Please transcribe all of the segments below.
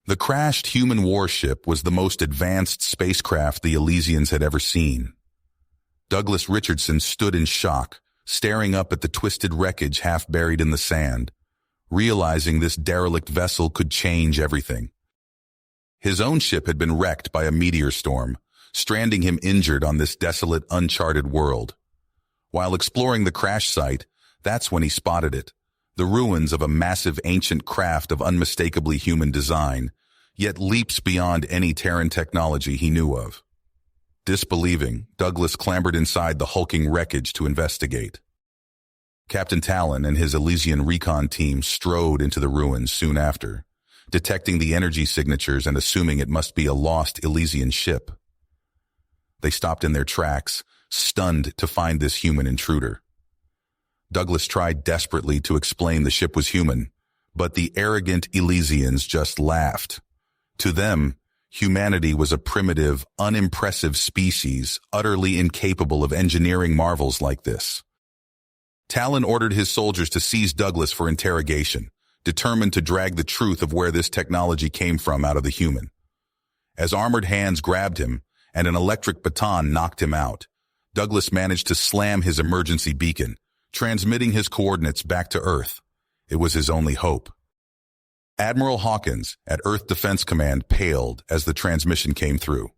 The crashed human warship was the most advanced spacecraft the Elysians had ever seen. Douglas Richardson stood in shock, staring up at the twisted wreckage half buried in the sand, realizing this derelict vessel could change everything. His own ship had been wrecked by a meteor storm, stranding him injured on this desolate, uncharted world. While exploring the crash site, that's when he spotted it, the ruins of a massive ancient craft of unmistakably human design, yet leaps beyond any Terran technology he knew of. Disbelieving, Douglas clambered inside the hulking wreckage to investigate. Captain Talon and his Elysian recon team strode into the ruins soon after, detecting the energy signatures and assuming it must be a lost Elysian ship. They stopped in their tracks, stunned to find this human intruder. Douglas tried desperately to explain the ship was human, but the arrogant Elysians just laughed. To them, humanity was a primitive, unimpressive species, utterly incapable of engineering marvels like this. Talon ordered his soldiers to seize Douglas for interrogation, determined to drag the truth of where this technology came from out of the human. As armored hands grabbed him and an electric baton knocked him out, Douglas managed to slam his emergency beacon, transmitting his coordinates back to Earth. It was his only hope. Admiral Hawkins at Earth Defense Command paled as the transmission came through.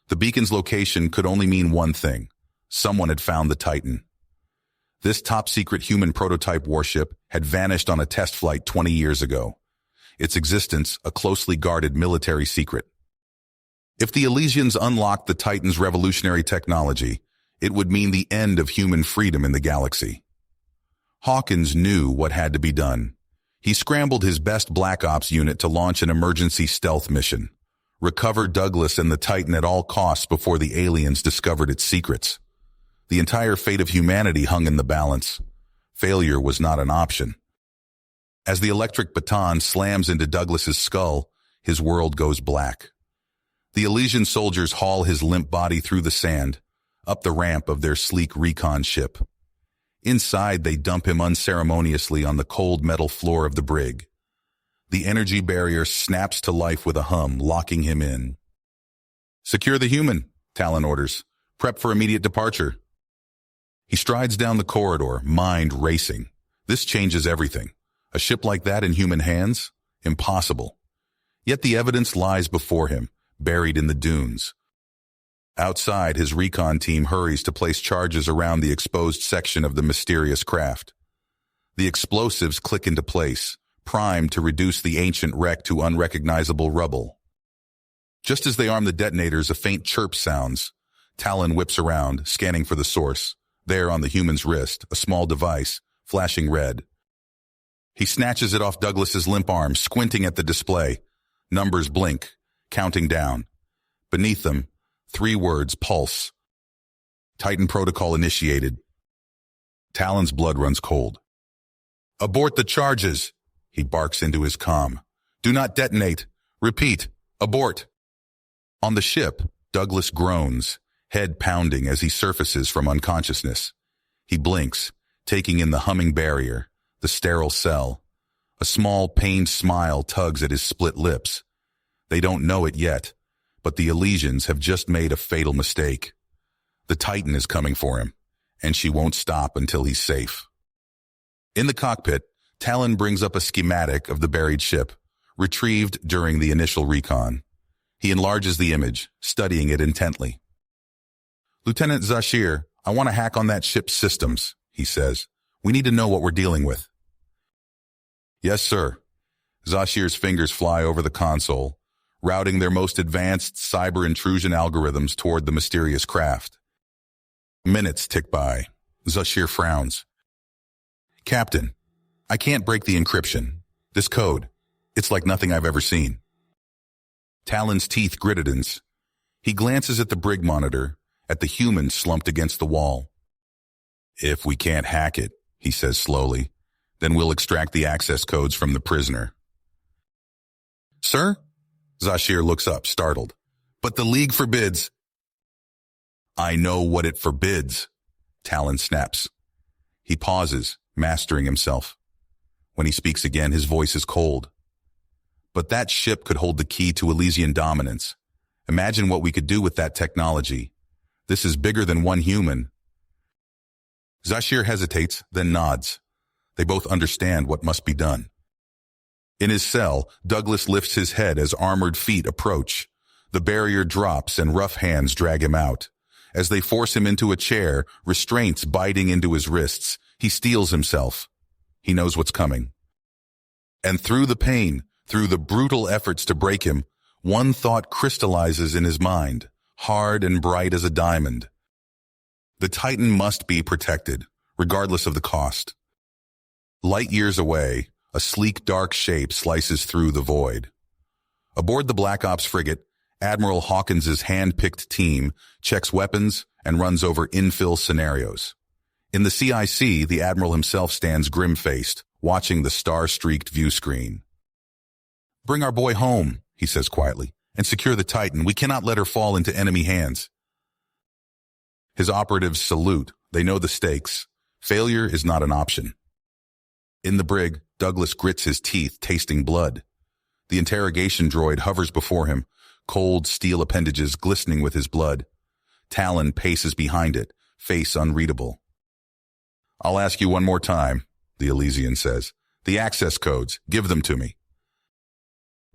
The beacon's location could only mean one thing. Someone had found the Titan. This top-secret human prototype warship had vanished on a test flight 20 years ago, its existence a closely guarded military secret. If the Elysians unlocked the Titan's revolutionary technology, it would mean the end of human freedom in the galaxy. Hawkins knew what had to be done. He scrambled his best Black Ops unit to launch an emergency stealth mission, recover Douglas and the Titan at all costs before the aliens discovered its secrets. The entire fate of humanity hung in the balance. Failure was not an option. As the electric baton slams into Douglas's skull, his world goes black. The Elysian soldiers haul his limp body through the sand, up the ramp of their sleek recon ship. Inside, they dump him unceremoniously on the cold metal floor of the brig. The energy barrier snaps to life with a hum, locking him in. "Secure the human," Talon orders. "Prep for immediate departure." He strides down the corridor, mind racing. This changes everything. A ship like that in human hands? Impossible. Yet the evidence lies before him, buried in the dunes. Outside, his recon team hurries to place charges around the exposed section of the mysterious craft. The explosives click into place, primed to reduce the ancient wreck to unrecognizable rubble. Just as they arm the detonators, a faint chirp sounds. Talon whips around, scanning for the source. There on the human's wrist, a small device, flashing red. He snatches it off Douglas's limp arm, squinting at the display. Numbers blink, counting down. Beneath them, 3 words pulse. Titan protocol initiated. Talon's blood runs cold. "Abort the charges," he barks into his comm. "Do not detonate. Repeat, abort." On the ship, Douglas groans, head pounding as he surfaces from unconsciousness. He blinks, taking in the humming barrier, the sterile cell. A small, pained smile tugs at his split lips. They don't know it yet, but the Elysians have just made a fatal mistake. The Titan is coming for him, and she won't stop until he's safe. In the cockpit, Talon brings up a schematic of the buried ship, retrieved during the initial recon. He enlarges the image, studying it intently. "Lieutenant Zashir, I want to hack on that ship's systems," he says. "We need to know what we're dealing with." "Yes, sir." Zashir's fingers fly over the console, routing their most advanced cyber intrusion algorithms toward the mysterious craft. Minutes tick by. Zashir frowns. "Captain, I can't break the encryption. This code, it's like nothing I've ever seen." Talon's teeth gritted. He glances at the brig monitor, at the human slumped against the wall. "If we can't hack it," he says slowly, "then we'll extract the access codes from the prisoner." "Sir?" Zashir looks up, startled. "But the League forbids." "I know what it forbids," Talon snaps. He pauses, mastering himself. When he speaks again, his voice is cold. But that ship could hold the key to Elysian dominance. Imagine what we could do with that technology. This is bigger than one human. Zashir hesitates, then nods. They both understand what must be done. In his cell, Douglas lifts his head as armored feet approach. The barrier drops and rough hands drag him out. As they force him into a chair, restraints biting into his wrists, he steels himself. He knows what's coming. And through the pain, through the brutal efforts to break him, one thought crystallizes in his mind, hard and bright as a diamond. The Titan must be protected, regardless of the cost. Light years away, a sleek dark shape slices through the void. Aboard the Black Ops frigate, Admiral Hawkins's hand-picked team checks weapons and runs over infill scenarios. In the CIC, the Admiral himself stands grim-faced, watching the star-streaked view screen. "Bring our boy home," he says quietly, "and secure the Titan. We cannot let her fall into enemy hands." His operatives salute. They know the stakes. Failure is not an option. In the brig, Douglas grits his teeth, tasting blood. The interrogation droid hovers before him, cold steel appendages glistening with his blood. Talon paces behind it, face unreadable. "I'll ask you one more time," the Elysian says. "The access codes, give them to me."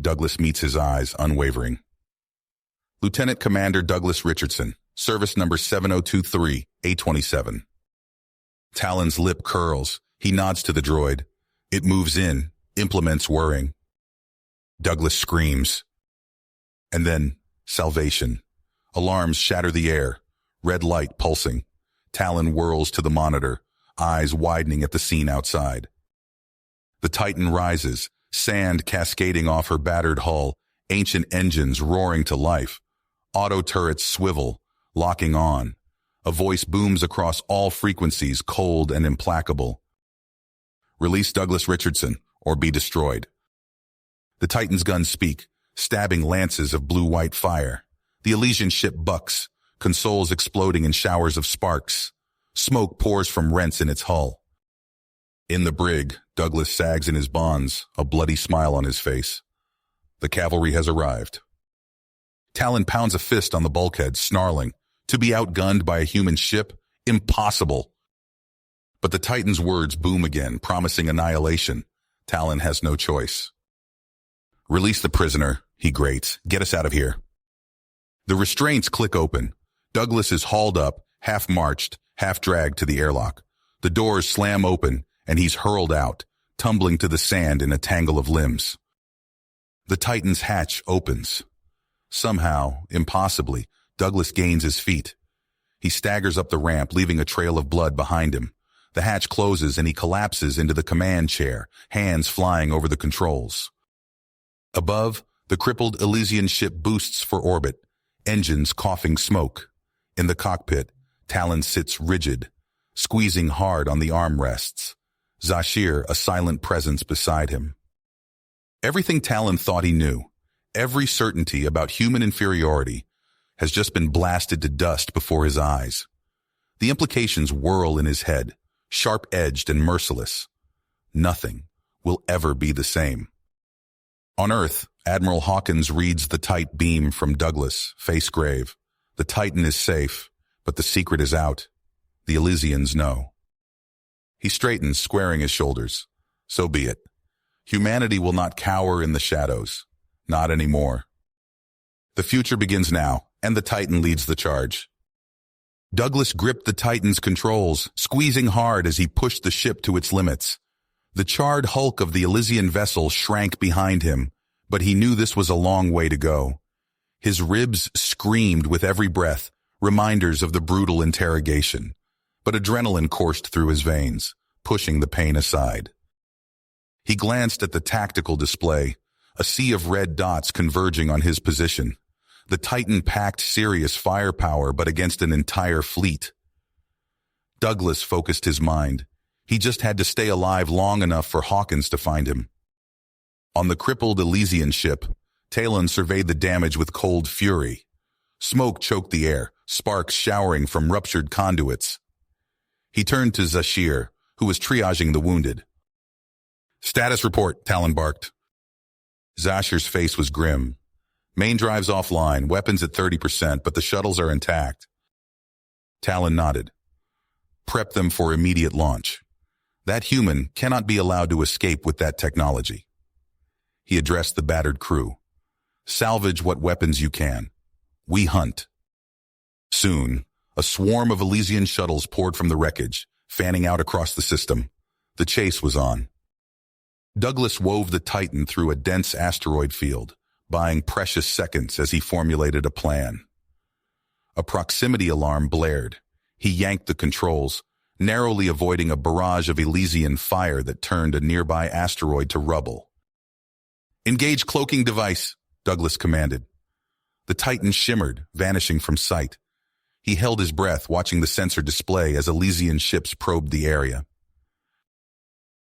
Douglas meets his eyes, unwavering. "Lieutenant Commander Douglas Richardson, service number 7023, A27. Talon's lip curls. He nods to the droid. It moves in, implements whirring. Douglas screams. And then, salvation. Alarms shatter the air. Red light pulsing. Talon whirls to the monitor, eyes widening at the scene outside. The Titan rises, sand cascading off her battered hull, ancient engines roaring to life. Auto turrets swivel, locking on. A voice booms across all frequencies, cold and implacable. "Release Douglas Richardson, or be destroyed." The Titan's guns speak, stabbing lances of blue-white fire. The Elysian ship bucks, consoles exploding in showers of sparks. Smoke pours from rents in its hull. In the brig, Douglas sags in his bonds, a bloody smile on his face. The cavalry has arrived. Talon pounds a fist on the bulkhead, snarling. To be outgunned by a human ship? Impossible. But the Titan's words boom again, promising annihilation. Talon has no choice. "Release the prisoner," he grates. "Get us out of here." The restraints click open. Douglas is hauled up, half-marched, half-dragged to the airlock. The doors slam open, and he's hurled out, tumbling to the sand in a tangle of limbs. The Titan's hatch opens. Somehow, impossibly, Douglas gains his feet. He staggers up the ramp, leaving a trail of blood behind him. The hatch closes and he collapses into the command chair, hands flying over the controls. Above, the crippled Elysian ship boosts for orbit, engines coughing smoke. In the cockpit, Talon sits rigid, squeezing hard on the armrests. Zashir, a silent presence beside him. Everything Talon thought he knew, every certainty about human inferiority, has just been blasted to dust before his eyes. The implications whirl in his head, sharp-edged and merciless. Nothing will ever be the same. On Earth, Admiral Hawkins reads the tight beam from Douglas, face grave. The Titan is safe, but the secret is out. The Elysians know. He straightens, squaring his shoulders. So be it. Humanity will not cower in the shadows. Not anymore. The future begins now, and the Titan leads the charge. Douglas gripped the Titan's controls, squeezing hard as he pushed the ship to its limits. The charred hulk of the Elysian vessel shrank behind him, but he knew this was a long way to go. His ribs screamed with every breath, reminders of the brutal interrogation. But adrenaline coursed through his veins, pushing the pain aside. He glanced at the tactical display, a sea of red dots converging on his position. The Titan packed serious firepower, but against an entire fleet. Douglas focused his mind. He just had to stay alive long enough for Hawkins to find him. On the crippled Elysian ship, Talon surveyed the damage with cold fury. Smoke choked the air, sparks showering from ruptured conduits. He turned to Zashir, who was triaging the wounded. "Status report," Talon barked. Zasher's face was grim. Main drive's offline, weapons at 30%, but the shuttles are intact. Talon nodded. Prep them for immediate launch. That human cannot be allowed to escape with that technology. He addressed the battered crew. Salvage what weapons you can. We hunt. Soon, a swarm of Elysian shuttles poured from the wreckage, fanning out across the system. The chase was on. Douglas wove the Titan through a dense asteroid field, buying precious seconds as he formulated a plan. A proximity alarm blared. He yanked the controls, narrowly avoiding a barrage of Elysian fire that turned a nearby asteroid to rubble. "Engage cloaking device," Douglas commanded. The Titan shimmered, vanishing from sight. He held his breath, watching the sensor display as Elysian ships probed the area.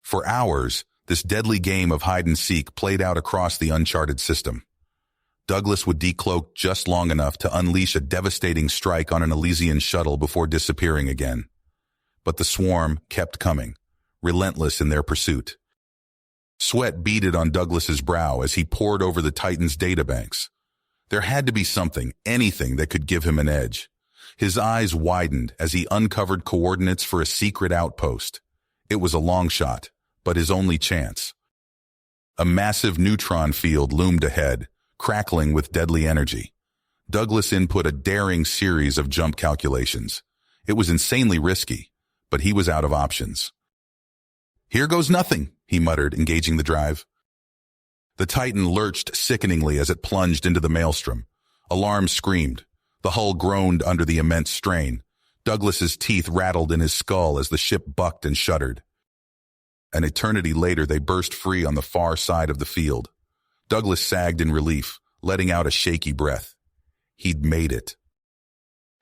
For hours, this deadly game of hide-and-seek played out across the uncharted system. Douglas would decloak just long enough to unleash a devastating strike on an Elysian shuttle before disappearing again. But the swarm kept coming, relentless in their pursuit. Sweat beaded on Douglas's brow as he pored over the Titan's databanks. There had to be something, anything that could give him an edge. His eyes widened as he uncovered coordinates for a secret outpost. It was a long shot, but his only chance. A massive neutron field loomed ahead, crackling with deadly energy. Douglas input a daring series of jump calculations. It was insanely risky, but he was out of options. "Here goes nothing," he muttered, engaging the drive. The Titan lurched sickeningly as it plunged into the maelstrom. Alarms screamed. The hull groaned under the immense strain. Douglas's teeth rattled in his skull as the ship bucked and shuddered. An eternity later, they burst free on the far side of the field. Douglas sagged in relief, letting out a shaky breath. He'd made it.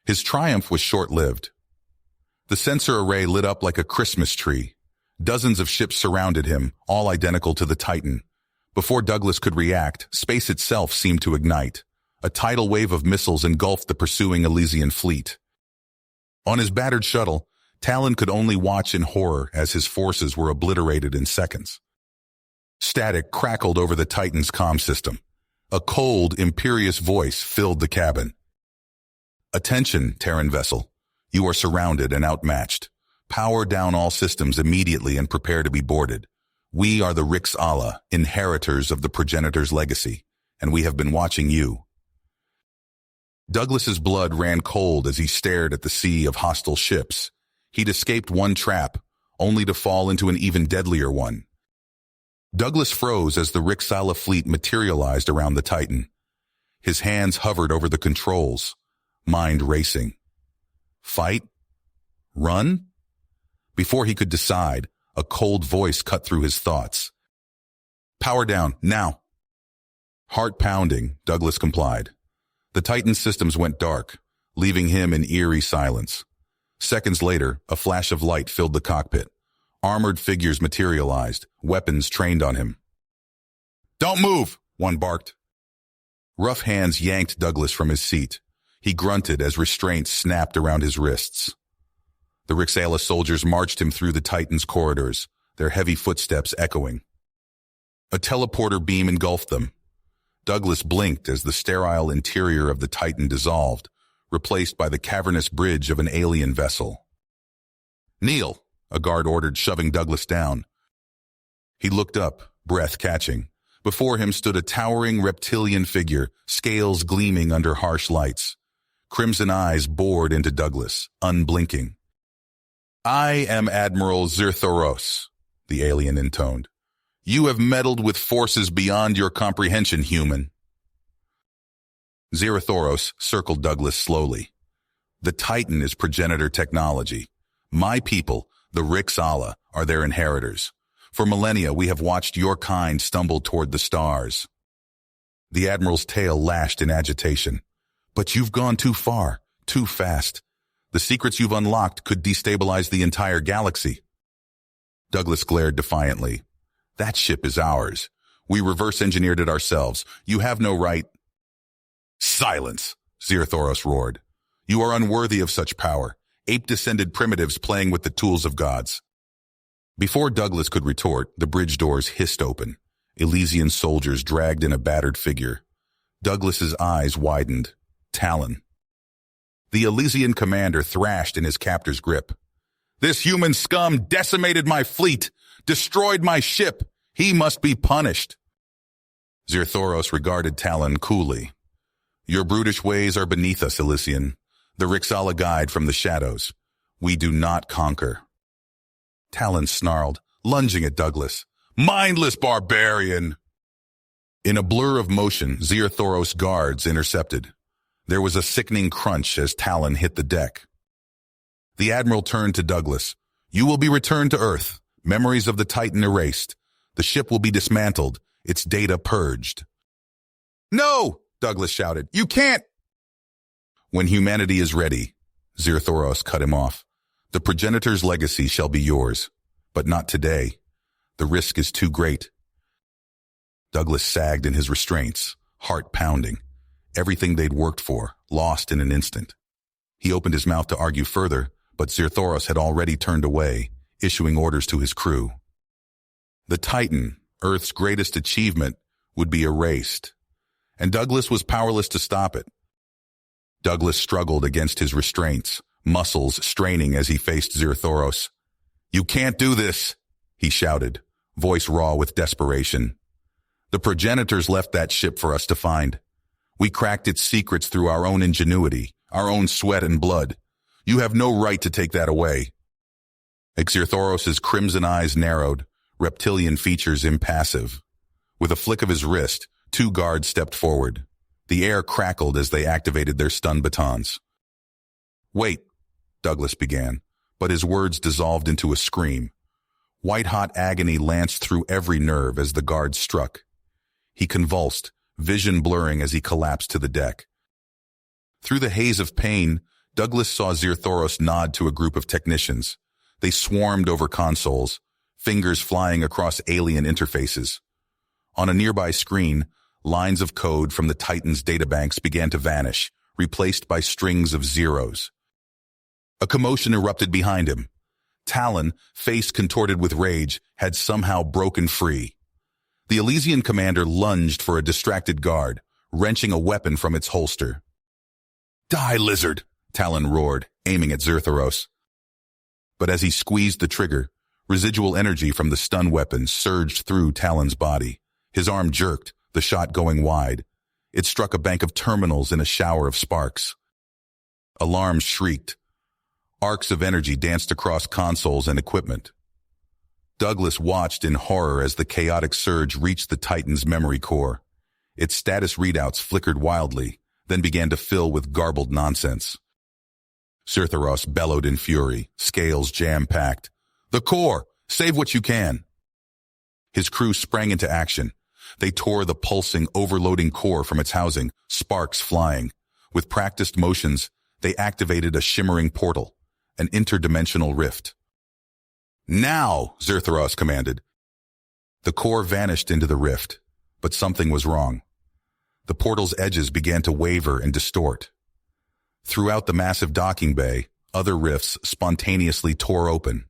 His triumph was short-lived. The sensor array lit up like a Christmas tree. Dozens of ships surrounded him, all identical to the Titan. Before Douglas could react, space itself seemed to ignite. A tidal wave of missiles engulfed the pursuing Elysian fleet. On his battered shuttle, Talon could only watch in horror as his forces were obliterated in seconds. Static crackled over the Titan's comm system. A cold, imperious voice filled the cabin. "Attention, Terran vessel. You are surrounded and outmatched. Power down all systems immediately and prepare to be boarded. We are the Rix Allah, inheritors of the progenitor's legacy, and we have been watching you." Douglas's blood ran cold as he stared at the sea of hostile ships. He'd escaped one trap, only to fall into an even deadlier one. Douglas froze as the Rix Allah fleet materialized around the Titan. His hands hovered over the controls, mind racing. Fight? Run? Before he could decide, a cold voice cut through his thoughts. "Power down, now." Heart pounding, Douglas complied. The Titan's systems went dark, leaving him in eerie silence. Seconds later, a flash of light filled the cockpit. Armored figures materialized, weapons trained on him. "Don't move," one barked. Rough hands yanked Douglas from his seat. He grunted as restraints snapped around his wrists. The Rixala soldiers marched him through the Titan's corridors, their heavy footsteps echoing. A teleporter beam engulfed them. Douglas blinked as the sterile interior of the Titan dissolved, replaced by the cavernous bridge of an alien vessel. "Kneel," a guard ordered, shoving Douglas down. He looked up, breath catching. Before him stood a towering reptilian figure, scales gleaming under harsh lights. Crimson eyes bored into Douglas, unblinking. "I am Admiral Zirthoros," the alien intoned. "You have meddled with forces beyond your comprehension, human." Zirthoros circled Douglas slowly. "The Titan is progenitor technology. My people, the Rix Allah, are their inheritors. For millennia, we have watched your kind stumble toward the stars." The Admiral's tail lashed in agitation. "But you've gone too far, too fast. The secrets you've unlocked could destabilize the entire galaxy." Douglas glared defiantly. "That ship is ours. We reverse-engineered it ourselves. You have no right—" "Silence!" Zirthoros roared. "You are unworthy of such power. Ape-descended primitives playing with the tools of gods." Before Douglas could retort, the bridge doors hissed open. Elysian soldiers dragged in a battered figure. Douglas's eyes widened. Talon. The Elysian commander thrashed in his captor's grip. This human scum decimated my fleet, destroyed my ship. He must be punished. Zirthoros regarded Talon coolly. Your brutish ways are beneath us, Elysian. The Rixala guide from the shadows. We do not conquer. Talon snarled, lunging at Douglas. Mindless barbarian! In a blur of motion, Zirthoros' guards intercepted. There was a sickening crunch as Talon hit the deck. The Admiral turned to Douglas. You will be returned to Earth. Memories of the Titan erased. The ship will be dismantled, its data purged. No! Douglas shouted. You can't! When humanity is ready, Zirthoros cut him off. The progenitor's legacy shall be yours, but not today. The risk is too great. Douglas sagged in his restraints, heart pounding. Everything they'd worked for, lost in an instant. He opened his mouth to argue further, but Zirthoros had already turned away, issuing orders to his crew. The Titan, Earth's greatest achievement, would be erased, and Douglas was powerless to stop it. Douglas struggled against his restraints, muscles straining as he faced Zirthoros. You can't do this, he shouted, voice raw with desperation. The progenitors left that ship for us to find. We cracked its secrets through our own ingenuity, our own sweat and blood. You have no right to take that away. Zirthoros' crimson eyes narrowed, reptilian features impassive. With a flick of his wrist, 2 guards stepped forward. The air crackled as they activated their stun batons. Wait, Douglas began, but his words dissolved into a scream. White-hot agony lanced through every nerve as the guards struck. He convulsed, vision blurring as he collapsed to the deck. Through the haze of pain, Douglas saw Zirthoros nod to a group of technicians. They swarmed over consoles, fingers flying across alien interfaces. On a nearby screen, lines of code from the Titan's databanks began to vanish, replaced by strings of zeros. A commotion erupted behind him. Talon, face contorted with rage, had somehow broken free. The Elysian commander lunged for a distracted guard, wrenching a weapon from its holster. Die, lizard! Talon roared, aiming at Zirthoros. But as he squeezed the trigger, residual energy from the stun weapon surged through Talon's body. His arm jerked, the shot going wide. It struck a bank of terminals in a shower of sparks. Alarms shrieked. Arcs of energy danced across consoles and equipment. Douglas watched in horror as the chaotic surge reached the Titan's memory core. Its status readouts flickered wildly, then began to fill with garbled nonsense. Zirthoros bellowed in fury, scales jam-packed. The core! Save what you can! His crew sprang into action. They tore the pulsing, overloading core from its housing, sparks flying. With practiced motions, they activated a shimmering portal, an interdimensional rift. Now, Zirthoros commanded. The core vanished into the rift, but something was wrong. The portal's edges began to waver and distort. Throughout the massive docking bay, other rifts spontaneously tore open.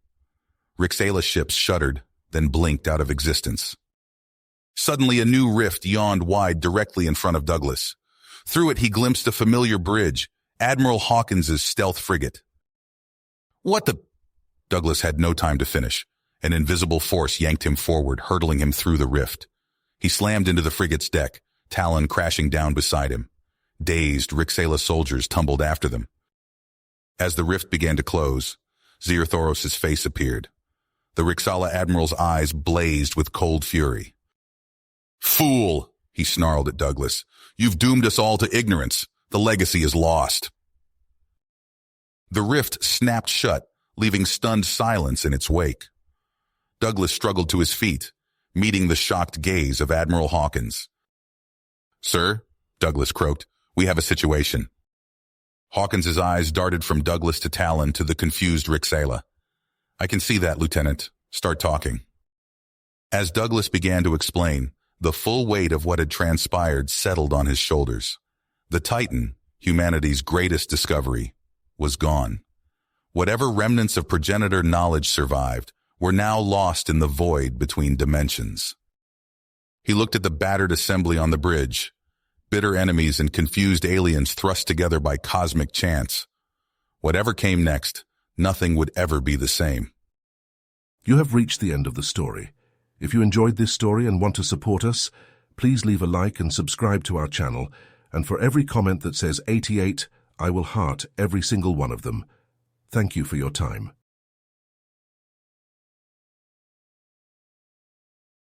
Rixala ships shuddered, then blinked out of existence. Suddenly a new rift yawned wide directly in front of Douglas. Through it he glimpsed a familiar bridge, Admiral Hawkins's stealth frigate. What the... Douglas had no time to finish. An invisible force yanked him forward, hurtling him through the rift. He slammed into the frigate's deck, Talon crashing down beside him. Dazed, Rixala soldiers tumbled after them. As the rift began to close, Zirthoros' face appeared. The Rixala admiral's eyes blazed with cold fury. Fool, he snarled at Douglas. You've doomed us all to ignorance. The legacy is lost. The rift snapped shut, leaving stunned silence in its wake. Douglas struggled to his feet, meeting the shocked gaze of Admiral Hawkins. Sir, Douglas croaked, we have a situation. Hawkins's eyes darted from Douglas to Talon to the confused Rixala. I can see that, Lieutenant. Start talking. As Douglas began to explain, the full weight of what had transpired settled on his shoulders. The Titan, humanity's greatest discovery, was gone. Whatever remnants of progenitor knowledge survived were now lost in the void between dimensions. He looked at the battered assembly on the bridge, bitter enemies and confused aliens thrust together by cosmic chance. Whatever came next, nothing would ever be the same. You have reached the end of the story. If you enjoyed this story and want to support us, please leave a like and subscribe to our channel, and for every comment that says 88, I will heart every single one of them. Thank you for your time.